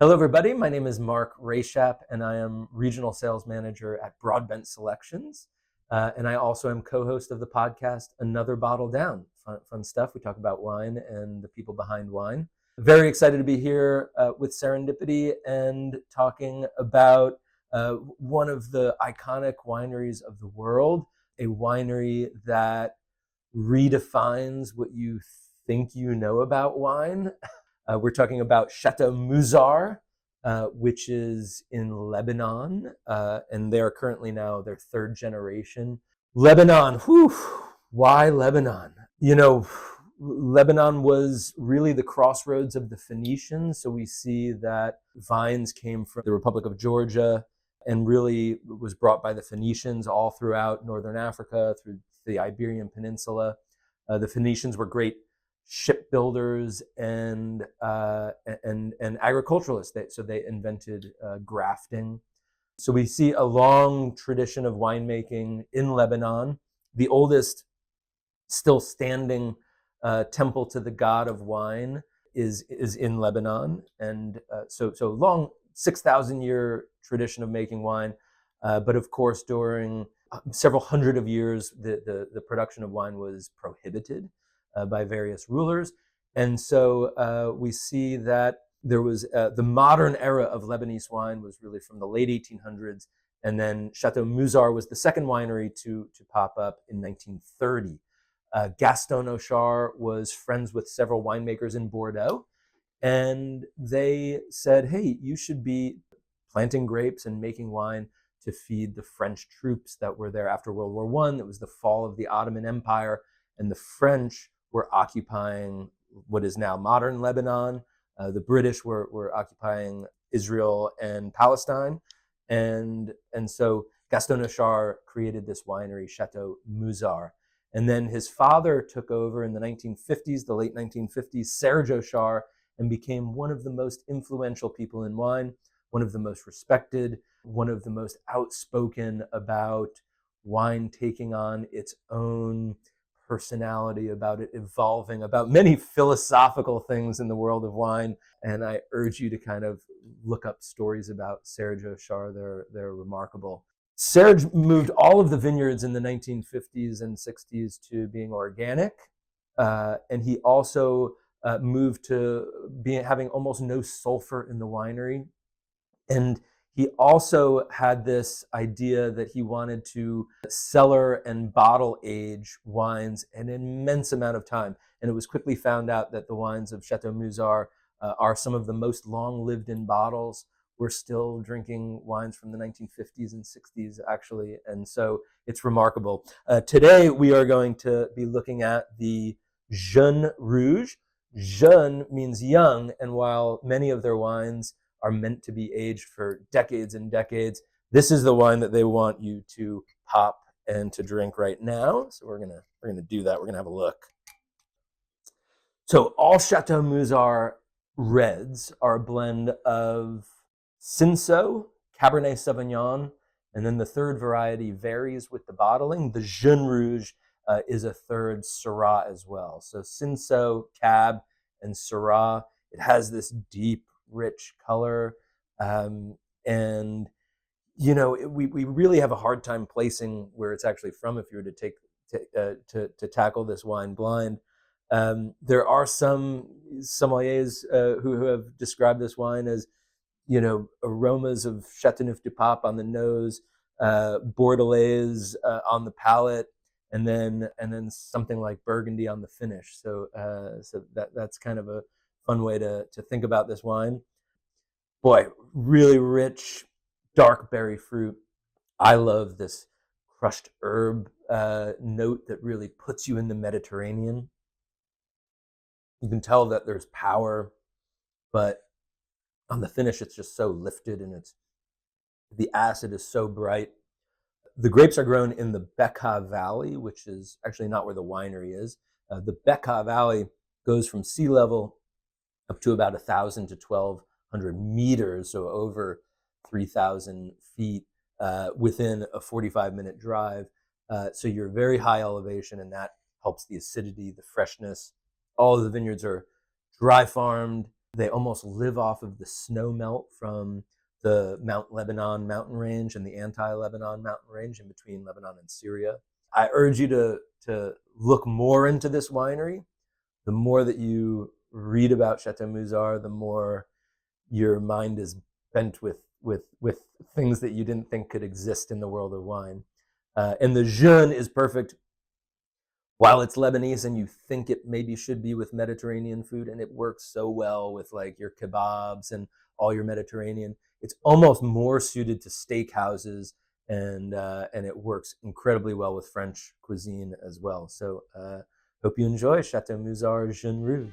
Hello, everybody. My name is Mark Rayshap, and I am Regional Sales Manager at Broadbent Selections. And I also am co-host of the podcast, Another Bottle Down. Fun stuff. We talk about wine and the people behind wine. Very excited to be here with Serendipity and talking about one of the iconic wineries of the world, a winery that redefines what you think you know about wine. We're talking about Chateau Musar, which is in Lebanon, and they are currently now their third generation. Lebanon, whew, why Lebanon? Lebanon was really the crossroads of the Phoenicians. So we see that vines came from the Republic of Georgia and really was brought by the Phoenicians all throughout Northern Africa, through the Iberian Peninsula. The Phoenicians were great shipbuilders and agriculturalists. So they invented grafting. So we see a long tradition of winemaking in Lebanon. The oldest still standing temple to the god of wine is in Lebanon, and so long 6,000-year tradition of making wine. But of course, during several hundred of years, the production of wine was prohibited by various rulers. And so we see that there was the modern era of Lebanese wine was really from the late 1800s. And then Chateau Musar was the second winery to pop up in 1930. Gaston Auchard was friends with several winemakers in Bordeaux. And they said, hey, you should be planting grapes and making wine to feed the French troops that were there after World War I. It was the fall of the Ottoman Empire, and the French were occupying what is now modern Lebanon. The British were occupying Israel and Palestine. And so Gaston Auchard created this winery, Chateau Musar. And then his father took over in the 1950s, the late 1950s, Serge Auchard, and became one of the most influential people in wine, one of the most respected, one of the most outspoken about wine taking on its own personality, about it evolving, about many philosophical things in the world of wine. And I urge you to kind of look up stories about Serge Auchard. They're remarkable. Serge moved all of the vineyards in the 1950s and 60s to being organic. And he also moved to having almost no sulfur in the winery. And he also had this idea that he wanted to cellar and bottle age wines an immense amount of time. And it was quickly found out that the wines of Chateau Musar are some of the most long-lived in bottles. We're still drinking wines from the 1950s and 60s, actually. And so it's remarkable. Today, we are going to be looking at the Jeune Rouge. Jeune means young, and while many of their wines are meant to be aged for decades and decades, this is the wine that they want you to pop and to drink right now. So we're gonna do that. We're gonna have a look. So all Chateau Musar reds are a blend of Cinsault, Cabernet Sauvignon, and then the third variety varies with the bottling. The Jeune Rouge is a third Syrah as well. So Cinsault, Cab, and Syrah. It has this deep, rich color, and we really have a hard time placing where it's actually from if you were to tackle this wine blind. There are some sommeliers who have described this wine as aromas of Châteauneuf-du-Pape on the nose, Bordelaise on the palate, and then something like Burgundy on the finish. So that's kind of a fun way to think about this wine. Boy, really rich, dark berry fruit. I love this crushed herb note that really puts you in the Mediterranean. You can tell that there's power, but on the finish, it's just so lifted, and the acid is so bright. The grapes are grown in the Bekaa Valley, which is actually not where the winery is. The Bekaa Valley goes from sea level up to about 1,000 to 1,200 meters, so over 3,000 feet within a 45-minute drive. So you're very high elevation, and that helps the acidity, the freshness. All of the vineyards are dry farmed, They almost live off of the snow melt from the Mount Lebanon mountain range and the anti-Lebanon mountain range in between Lebanon and Syria. I urge you to look more into this winery. The more that you read about Chateau Musar, the more your mind is bent with things that you didn't think could exist in the world of wine. And the Jeune is perfect while it's Lebanese and you think it maybe should be with Mediterranean food, and it works so well with like your kebabs and all your Mediterranean. It's almost more suited to steakhouses, and it works incredibly well with French cuisine as well. So hope you enjoy Chateau Musar Jeune Rouge.